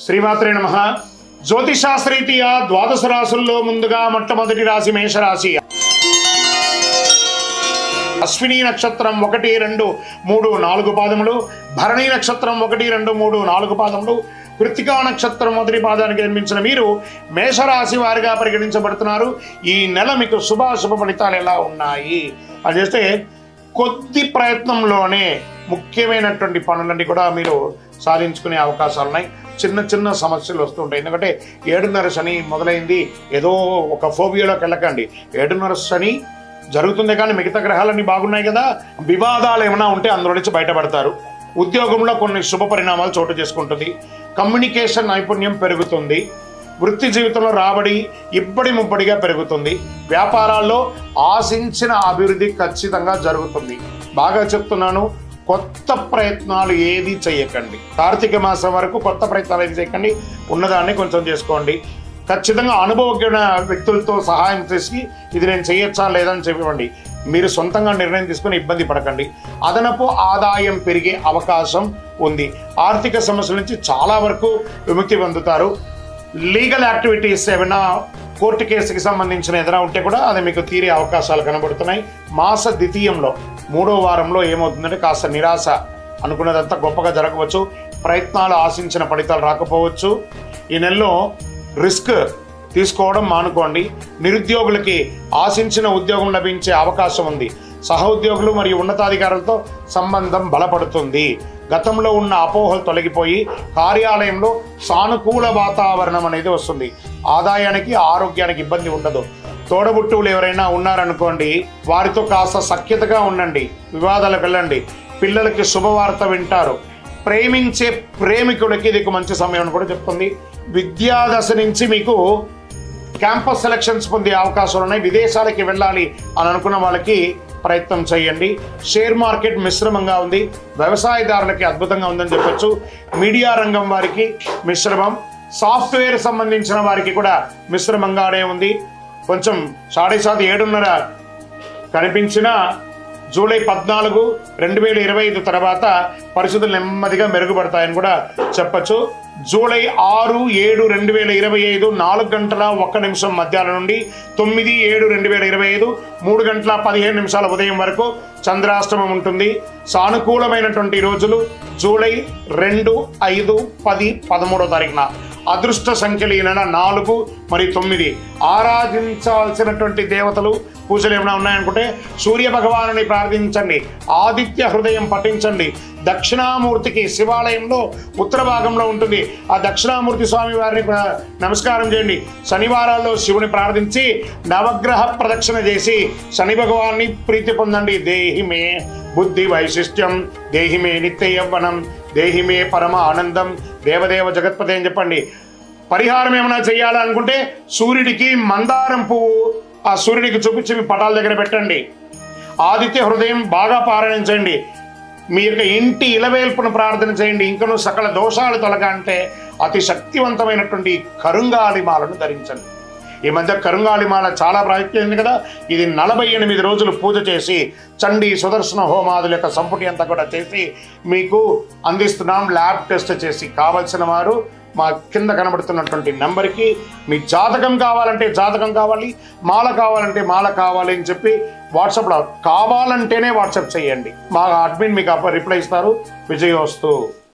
శ్రీమాత్రే నమః. జ్యోతిషాస్త్రరీత్యా ద్వాదశ రాశుల్లో ముందుగా మొట్టమొదటి రాశి మేషరాశి. అశ్విని నక్షత్రం 1, 2, 3, 4 పాదములు, భరణి నక్షత్రం 1, 2, 3, 4 పాదములు, కృత్తికా నక్షత్రం మొదటి పాదానికి జన్మించిన మీరు మేషరాశి వారిగా పరిగణించబడుతున్నారు. ఈ నెల మీకు శుభాశుభ ఫలితాలు ఎలా ఉన్నాయి అని చేస్తే, కొద్ది ప్రయత్నంలోనే ముఖ్యమైనటువంటి పనులన్నీ కూడా మీరు సాధించుకునే అవకాశాలు ఉన్నాయి. చిన్న చిన్న సమస్యలు వస్తుంటాయి. ఎందుకంటే 7:30 శని మొదలైంది, ఏదో ఒక ఫోబియాలోకి వెళ్ళకండి. 7:30 శని జరుగుతుంది కానీ మిగతా గ్రహాలన్నీ బాగున్నాయి కదా. వివాదాలు ఏమైనా ఉంటే అందులో నుంచి బయటపడతారు. ఉద్యోగంలో కొన్ని శుభ పరిణామాలు చోటు చేసుకుంటుంది. కమ్యూనికేషన్ నైపుణ్యం పెరుగుతుంది. వృత్తి జీవితంలో రాబడి ఇబ్బడి ముబ్బడిగా పెరుగుతుంది. వ్యాపారాల్లో ఆశించిన అభివృద్ధి ఖచ్చితంగా జరుగుతుంది. బాగా చెప్తున్నాను, కొత్త ప్రయత్నాలు ఏది చేయకండి. కార్తీక మాసం వరకు కొత్త ప్రయత్నాలు ఏది చేయకండి. ఉన్నదాన్ని కొంచెం చేసుకోండి. ఖచ్చితంగా అనుభవజ్ఞ వ్యక్తులతో సహాయం చేసి ఇది నేను చేయొచ్చా లేదని చెప్పండి. మీరు సొంతంగా నిర్ణయం తీసుకుని ఇబ్బంది పడకండి. అదనపు ఆదాయం పెరిగే అవకాశం ఉంది. ఆర్థిక సమస్యల నుంచి చాలా వరకు విముక్తి పొందుతారు. లీగల్ యాక్టివిటీస్ ఏమైనా కోర్టు కేసుకి సంబంధించిన ఏదైనా ఉంటే కూడా అది మీకు తీరే అవకాశాలు కనబడుతున్నాయి. మాస ద్వితీయంలో 3వ వారంలో ఏమవుతుందంటే కాస్త నిరాశ, అనుకున్నదంతా గొప్పగా జరగవచ్చు. ప్రయత్నాలు ఆశించిన ఫలితాలు రాకపోవచ్చు. ఈ నెలలో రిస్క్ తీసుకోవడం మానుకోండి. నిరుద్యోగులకి ఆశించిన ఉద్యోగం లభించే అవకాశం ఉంది. సహోద్యోగులు మరియు ఉన్నతాధికారులతో సంబంధం బలపడుతుంది. గతంలో ఉన్న అపోహలు తొలగిపోయి కార్యాలయంలో సానుకూల వాతావరణం అనేది వస్తుంది. ఆదాయానికి ఆరోగ్యానికి ఇబ్బంది ఉండదు. తోడబుట్టువులు ఎవరైనా ఉన్నారనుకోండి, వారితో కాస్త సఖ్యతగా ఉండండి. వివాదాలకు వెళ్ళండి. పిల్లలకి శుభవార్త వింటారు. ప్రేమించే ప్రేమికుడికి ఇది మంచి సమయం అని కూడా చెప్తుంది. విద్యాదశ నుంచి మీకు క్యాంపస్ సెలక్షన్స్ పొందే అవకాశాలు ఉన్నాయి. విదేశాలకి వెళ్ళాలి అని అనుకున్న వాళ్ళకి ప్రయత్నం చేయండి. షేర్ మార్కెట్ మిశ్రమంగా ఉంది. వ్యవసాయదారులకి అద్భుతంగా ఉందని చెప్పొచ్చు. మీడియా రంగం వారికి మిశ్రమం. సాఫ్ట్వేర్ సంబంధించిన వారికి కూడా మిశ్రమంగానే ఉంది. కొంచెం 7:30 కనిపించిన జూలై 14, 2025 తర్వాత పరిస్థితులు నెమ్మదిగా మెరుగుపడతాయని కూడా చెప్పచ్చు. జూలై 6, 7, 2025 4:01 మధ్యాహ్నం నుండి 9, 7, 2025 3:15 ఉదయం వరకు చంద్రాష్టమం ఉంటుంది. సానుకూలమైనటువంటి రోజులు జూలై 2, 5, 10, 13వ తారీఖున. అదృష్ట సంఖ్యలు ఈ నెల 4 మరియు 9. ఆరాధించాల్సినటువంటి దేవతలు పూజలు ఏమైనా ఉన్నాయనుకుంటే సూర్య భగవానుని ప్రార్థించండి. ఆదిత్య హృదయం పఠించండి. దక్షిణామూర్తికి శివాలయంలో ఉత్తర భాగంలో ఉంటుంది. ఆ దక్షిణామూర్తి స్వామి వారిని నమస్కారం చేయండి. శనివారాల్లో శివుని ప్రార్థించి నవగ్రహ ప్రదక్షిణ చేసి శని భగవాన్ని ప్రీతి పొందండి. దేహి మే బుద్ధి వైశిష్ట్యం, దేహి మే నిత్య యవ్వనం, దేహి మే పరమ ఆనందం, దేవదేవ జగత్పతి అని చెప్పండి. పరిహారం ఏమైనా చేయాలనుకుంటే సూర్యుడికి మందారం పువ్వు ఆ సూర్యుడికి చూపించి మీ పటాల దగ్గర పెట్టండి. ఆదిత్య హృదయం బాగా పారాయణించండి. మీ యొక్క ఇంటి ఇలవేల్పును ప్రార్థన చేయండి. ఇంకనూ సకల దోషాలు తొలగాలంటే అతి శక్తివంతమైనటువంటి కరుంగాలిమాలను ధరించండి. ఈ మధ్య కరుంగాలిమాల చాలా ప్రాముఖ్యమైంది కదా. ఇది 48 రోజులు పూజ చేసి చండీ సుదర్శన హోమాదుల యొక్క సంపుటి అంతా కూడా చేసి మీకు అందిస్తున్నాం. ల్యాబ్ టెస్ట్ చేసి కావలసిన వారు మా కింద కనబడుతున్నటువంటి నెంబర్కి మీ జాతకం కావాలంటే జాతకం కావాలి, మాల కావాలంటే మాల కావాలి అని చెప్పి వాట్సాప్లో కావాలంటేనే వాట్సాప్ చేయండి. మా అడ్మిన్ మీకు రిప్లై ఇస్తారు. విజయోస్తు.